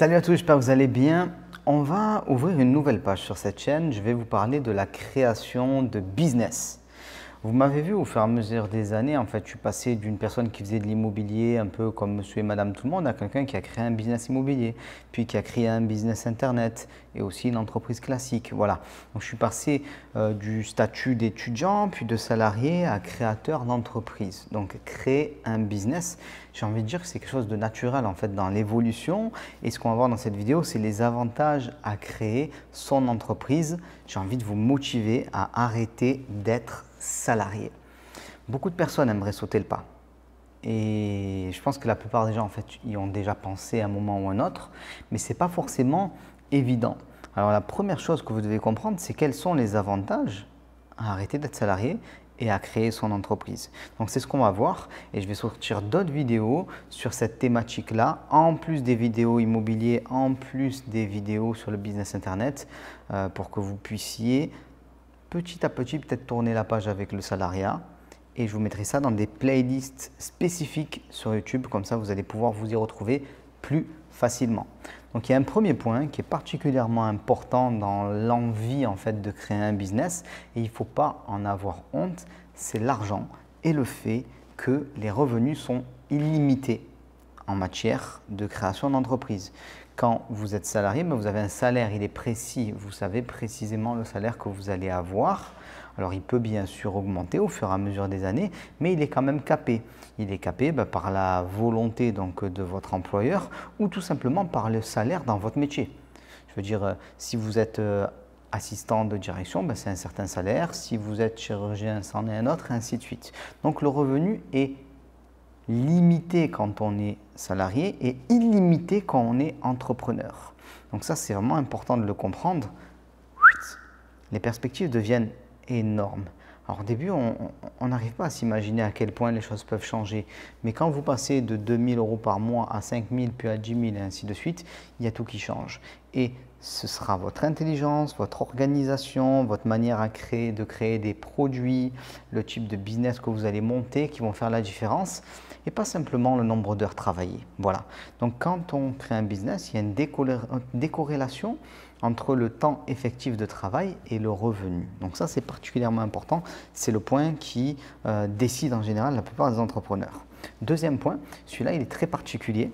Salut à tous, j'espère que vous allez bien. On va ouvrir une nouvelle page sur cette chaîne. Je vais vous parler de la création de business. Vous m'avez vu au fur et à mesure des années, en fait, je suis passé d'une personne qui faisait de l'immobilier un peu comme monsieur et madame tout le monde à quelqu'un qui a créé un business immobilier, puis qui a créé un business internet et aussi une entreprise classique. Voilà. Donc je suis passé du statut d'étudiant, puis de salarié à créateur d'entreprise. Donc créer un business, j'ai envie de dire que c'est quelque chose de naturel en fait dans l'évolution. Et ce qu'on va voir dans cette vidéo, c'est les avantages à créer son entreprise. J'ai envie de vous motiver à arrêter d'être salarié. Beaucoup de personnes aimeraient sauter le pas. Et je pense que la plupart des gens en fait y ont déjà pensé à un moment ou à un autre, mais ce n'est pas forcément évident. Alors la première chose que vous devez comprendre, c'est quels sont les avantages à arrêter d'être salarié et à créer son entreprise. Donc c'est ce qu'on va voir et je vais sortir d'autres vidéos sur cette thématique-là, en plus des vidéos immobilières, en plus des vidéos sur le business internet, pour que vous puissiez petit à petit peut-être tourner la page avec le salariat. Et je vous mettrai ça dans des playlists spécifiques sur YouTube, comme ça vous allez pouvoir vous y retrouver plus facilement. Donc il y a un premier point qui est particulièrement important dans l'envie en fait de créer un business et il ne faut pas en avoir honte, c'est l'argent et le fait que les revenus sont illimités en matière de création d'entreprise. Quand vous êtes salarié, vous avez un salaire, il est précis, vous savez précisément le salaire que vous allez avoir. Alors il peut bien sûr augmenter au fur et à mesure des années, mais il est quand même capé. Il est capé par la volonté donc, de votre employeur ou tout simplement par le salaire dans votre métier. Je veux dire, si vous êtes assistant de direction, c'est un certain salaire. Si vous êtes chirurgien, c'en est un autre, et ainsi de suite. Donc le revenu est limité quand on est salarié et illimité quand on est entrepreneur. Donc ça, c'est vraiment important de le comprendre. Les perspectives deviennent énormes. Alors au début, on n'arrive pas à s'imaginer à quel point les choses peuvent changer. Mais quand vous passez de 2 000 € par mois à 5 000, puis à 10 000 et ainsi de suite, il y a tout qui change. Et ce sera votre intelligence, votre organisation, votre manière de créer des produits, le type de business que vous allez monter qui vont faire la différence et pas simplement le nombre d'heures travaillées. Voilà. Donc quand on crée un business, il y a une décorrélation entre le temps effectif de travail et le revenu. Donc ça, c'est particulièrement important. C'est le point qui décide en général la plupart des entrepreneurs. Deuxième point, celui-là, il est très particulier.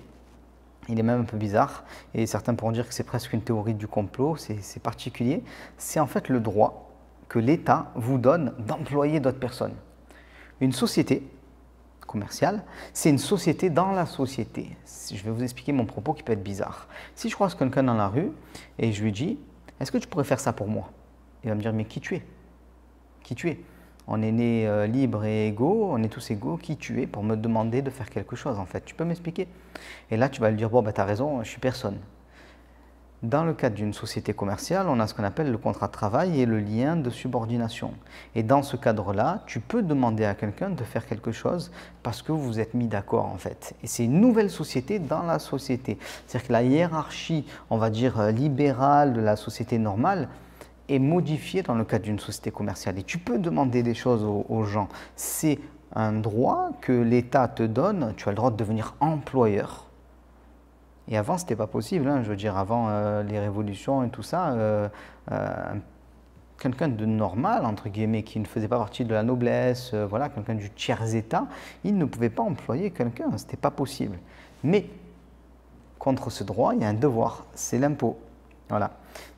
Il est même un peu bizarre et certains pourront dire que c'est presque une théorie du complot, c'est particulier. C'est en fait le droit que l'État vous donne d'employer d'autres personnes. Une société commerciale, c'est une société dans la société. Je vais vous expliquer mon propos qui peut être bizarre. Si je croise quelqu'un dans la rue et je lui dis « Est-ce que tu pourrais faire ça pour moi ?» Il va me dire « Mais qui tu es? Qui tu es ? On est né libre et égaux, on est tous égaux, qui tu es pour me demander de faire quelque chose en fait? Tu peux m'expliquer ?» Et là, tu vas lui dire « Bon, tu as raison, je suis personne. » Dans le cadre d'une société commerciale, on a ce qu'on appelle le contrat de travail et le lien de subordination. Et dans ce cadre-là, tu peux demander à quelqu'un de faire quelque chose parce que vous vous êtes mis d'accord en fait. Et c'est une nouvelle société dans la société. C'est-à-dire que la hiérarchie, on va dire libérale de la société normale, est modifiée dans le cadre d'une société commerciale. Et tu peux demander des choses aux gens. C'est un droit que l'État te donne. Tu as le droit de devenir employeur. Et avant, ce n'était pas possible. Hein. Je veux dire, avant les révolutions et tout ça, quelqu'un de normal, entre guillemets, qui ne faisait pas partie de la noblesse, voilà, quelqu'un du tiers-état, il ne pouvait pas employer quelqu'un. Ce n'était pas possible. Mais contre ce droit, il y a un devoir, c'est l'impôt. Voilà.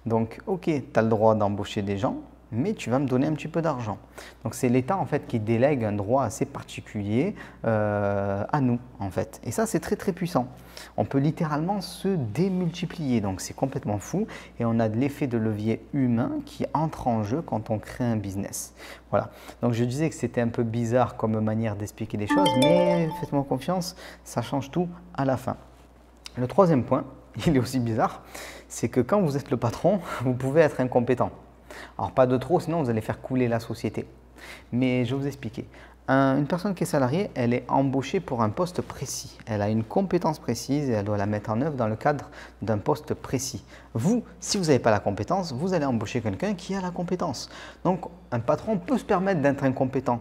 Donc, ok, tu as le droit d'embaucher des gens, mais tu vas me donner un petit peu d'argent. Donc c'est l'État en fait qui délègue un droit assez particulier à nous en fait. Et ça c'est très très puissant. On peut littéralement se démultiplier, donc c'est complètement fou. Et on a de l'effet de levier humain qui entre en jeu quand on crée un business. Voilà. Donc je disais que c'était un peu bizarre comme manière d'expliquer les choses, mais faites-moi confiance, ça change tout à la fin. Le troisième point, il est aussi bizarre, c'est que quand vous êtes le patron, vous pouvez être incompétent. Alors pas de trop, sinon vous allez faire couler la société. Mais je vais vous expliquer. Une personne qui est salariée, elle est embauchée pour un poste précis. Elle a une compétence précise et elle doit la mettre en œuvre dans le cadre d'un poste précis. Vous, si vous n'avez pas la compétence, vous allez embaucher quelqu'un qui a la compétence. Donc un patron peut se permettre d'être incompétent.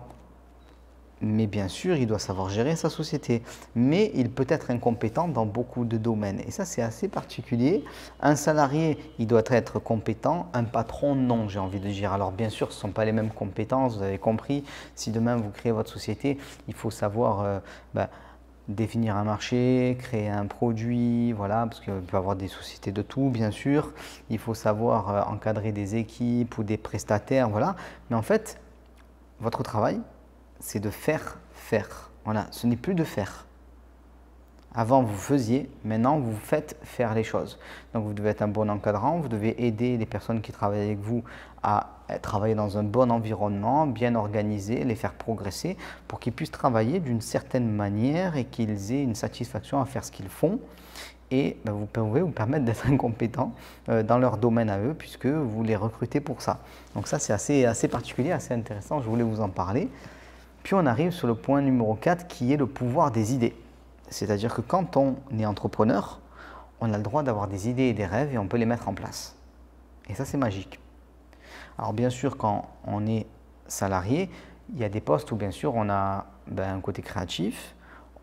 mais bien sûr, il doit savoir gérer sa société. Mais il peut être incompétent dans beaucoup de domaines. Et ça, c'est assez particulier. Un salarié, il doit être compétent. Un patron, non, j'ai envie de dire. Alors, bien sûr, ce ne sont pas les mêmes compétences. Vous avez compris. Si demain, vous créez votre société, il faut savoir définir un marché, créer un produit, voilà, parce qu'il peut y avoir des sociétés de tout, bien sûr. Il faut savoir encadrer des équipes ou des prestataires, voilà. Mais en fait, votre travail, c'est de faire faire. Voilà, ce n'est plus de faire. Avant, vous faisiez, maintenant, vous faites faire les choses. Donc, vous devez être un bon encadrant, vous devez aider les personnes qui travaillent avec vous à travailler dans un bon environnement, bien organisé, les faire progresser pour qu'ils puissent travailler d'une certaine manière et qu'ils aient une satisfaction à faire ce qu'ils font. Et vous pouvez vous permettre d'être incompétent dans leur domaine à eux puisque vous les recrutez pour ça. Donc ça, c'est assez particulier, assez intéressant, je voulais vous en parler. Puis on arrive sur le point numéro 4 qui est le pouvoir des idées. C'est-à-dire que quand on est entrepreneur, on a le droit d'avoir des idées et des rêves et on peut les mettre en place. Et ça, c'est magique. Alors bien sûr, quand on est salarié, il y a des postes où bien sûr on a un côté créatif,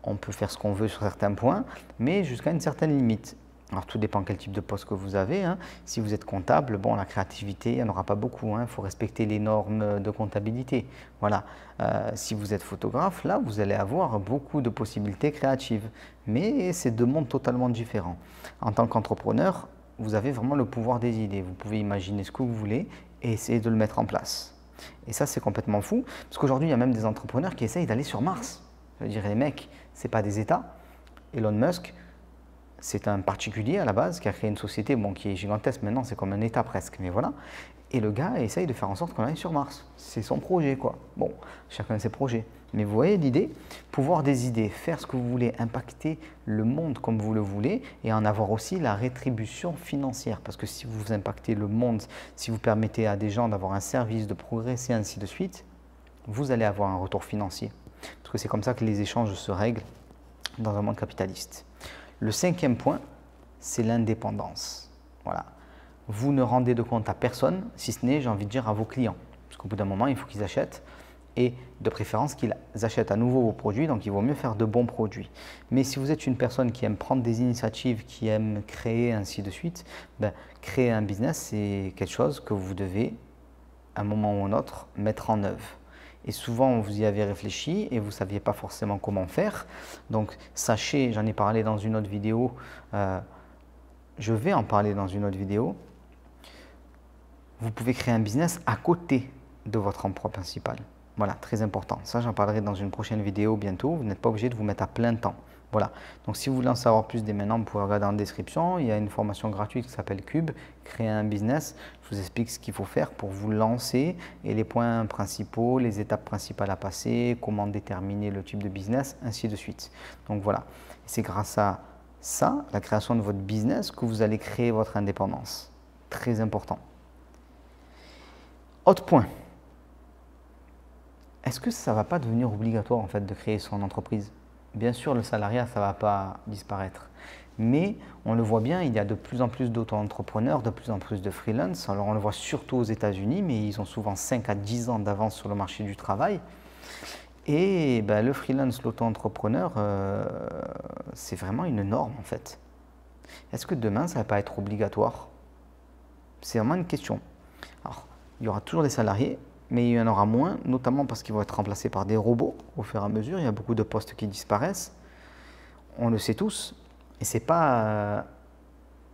on peut faire ce qu'on veut sur certains points, mais jusqu'à une certaine limite. Alors tout dépend quel type de poste que vous avez. Si vous êtes comptable, bon, la créativité, il n'y en aura pas beaucoup. Il faut respecter les normes de comptabilité. Voilà. Si vous êtes photographe, là, vous allez avoir beaucoup de possibilités créatives. Mais c'est deux mondes totalement différents. En tant qu'entrepreneur, vous avez vraiment le pouvoir des idées. Vous pouvez imaginer ce que vous voulez et essayer de le mettre en place. Et ça, c'est complètement fou. Parce qu'aujourd'hui, il y a même des entrepreneurs qui essayent d'aller sur Mars. Je veux dire, les mecs, ce n'est pas des États. Elon Musk, c'est un particulier à la base qui a créé une société qui est gigantesque maintenant, c'est comme un État presque, mais voilà. Et le gars essaye de faire en sorte qu'on aille sur Mars. C'est son projet, quoi. Bon, chacun ses projets. Mais vous voyez l'idée, pouvoir des idées, faire ce que vous voulez, impacter le monde comme vous le voulez et en avoir aussi la rétribution financière. Parce que si vous impactez le monde, si vous permettez à des gens d'avoir un service, de progresser, ainsi de suite, vous allez avoir un retour financier. Parce que c'est comme ça que les échanges se règlent dans un monde capitaliste. Le 5e point, c'est l'indépendance. Voilà. Vous ne rendez de compte à personne, si ce n'est, j'ai envie de dire, à vos clients. Parce qu'au bout d'un moment, il faut qu'ils achètent et de préférence qu'ils achètent à nouveau vos produits, donc il vaut mieux faire de bons produits. Mais si vous êtes une personne qui aime prendre des initiatives, qui aime créer, ainsi de suite, créer un business, c'est quelque chose que vous devez, à un moment ou à un autre, mettre en œuvre. Et souvent, vous y avez réfléchi et vous ne saviez pas forcément comment faire. Donc, sachez, j'en ai parlé dans une autre vidéo, je vais en parler dans une autre vidéo. Vous pouvez créer un business à côté de votre emploi principal. Voilà, très important. Ça, j'en parlerai dans une prochaine vidéo bientôt. Vous n'êtes pas obligé de vous mettre à plein temps. Voilà. Donc, si vous voulez en savoir plus dès maintenant, vous pouvez regarder en description. Il y a une formation gratuite qui s'appelle Cube, créer un business. Je vous explique ce qu'il faut faire pour vous lancer et les points principaux, les étapes principales à passer, comment déterminer le type de business, ainsi de suite. Donc, voilà. C'est grâce à ça, la création de votre business, que vous allez créer votre indépendance. Très important. Autre point. Est-ce que ça ne va pas devenir obligatoire en fait de créer son entreprise? Bien sûr, le salariat, ça ne va pas disparaître. Mais on le voit bien, il y a de plus en plus d'auto-entrepreneurs, de plus en plus de freelance. Alors on le voit surtout aux États-Unis, mais ils ont souvent 5 à 10 ans d'avance sur le marché du travail. Et le freelance, l'auto-entrepreneur, c'est vraiment une norme en fait. Est-ce que demain, ça ne va pas être obligatoire? C'est vraiment une question. Alors, il y aura toujours des salariés, mais il y en aura moins, notamment parce qu'ils vont être remplacés par des robots au fur et à mesure. Il y a beaucoup de postes qui disparaissent. On le sait tous. Et ce n'est pas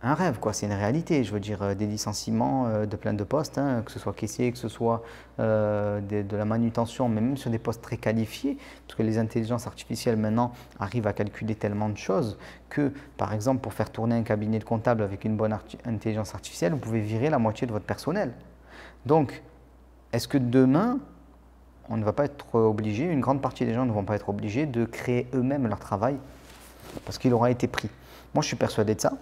un rêve, quoi. C'est une réalité. Je veux dire, des licenciements de plein de postes, que ce soit caissier, que ce soit de la manutention, mais même sur des postes très qualifiés, parce que les intelligences artificielles maintenant arrivent à calculer tellement de choses que, par exemple, pour faire tourner un cabinet de comptable avec une bonne intelligence artificielle, vous pouvez virer la moitié de votre personnel. Donc, est-ce que demain, on ne va pas être obligé, une grande partie des gens ne vont pas être obligés de créer eux-mêmes leur travail parce qu'il aura été pris? Moi, je suis persuadé de ça.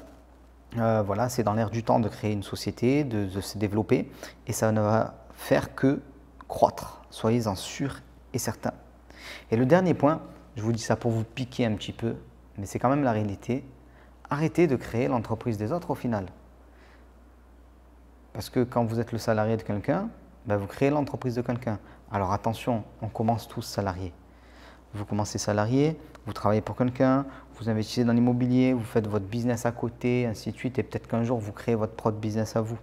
Voilà, c'est dans l'air du temps de créer une société, de se développer et ça ne va faire que croître. Soyez-en sûrs et certains. Et le dernier point, je vous dis ça pour vous piquer un petit peu, mais c'est quand même la réalité. Arrêtez de créer l'entreprise des autres au final. Parce que quand vous êtes le salarié de quelqu'un, vous créez l'entreprise de quelqu'un. Alors attention, on commence tous salariés. Vous commencez salarié, vous travaillez pour quelqu'un, vous investissez dans l'immobilier, vous faites votre business à côté, ainsi de suite, et peut-être qu'un jour, vous créez votre propre business à vous.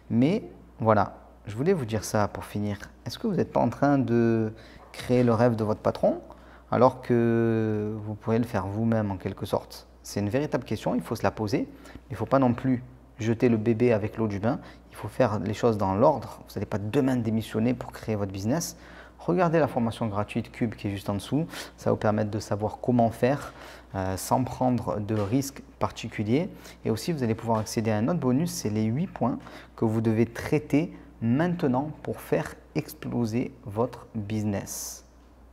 Mais voilà, je voulais vous dire ça pour finir. Est-ce que vous n'êtes pas en train de créer le rêve de votre patron alors que vous pourriez le faire vous-même en quelque sorte? C'est une véritable question, il faut se la poser. Il ne faut pas non plus jeter le bébé avec l'eau du bain. Il faut faire les choses dans l'ordre. Vous n'allez pas demain démissionner pour créer votre business. Regardez la formation gratuite Cube qui est juste en dessous. Ça va vous permettre de savoir comment faire sans prendre de risques particuliers. Et aussi, vous allez pouvoir accéder à un autre bonus, c'est les 8 points que vous devez traiter maintenant pour faire exploser votre business.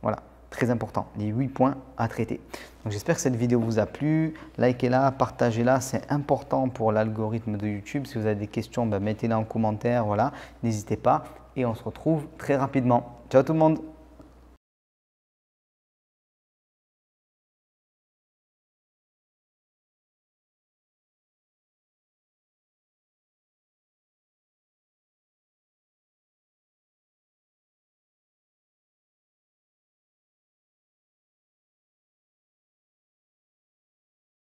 Voilà, très important, les 8 points à traiter. Donc j'espère que cette vidéo vous a plu. Likez-la, partagez-la, c'est important pour l'algorithme de YouTube. Si vous avez des questions, mettez-les en commentaire. Voilà, n'hésitez pas et on se retrouve très rapidement. Ciao tout le monde!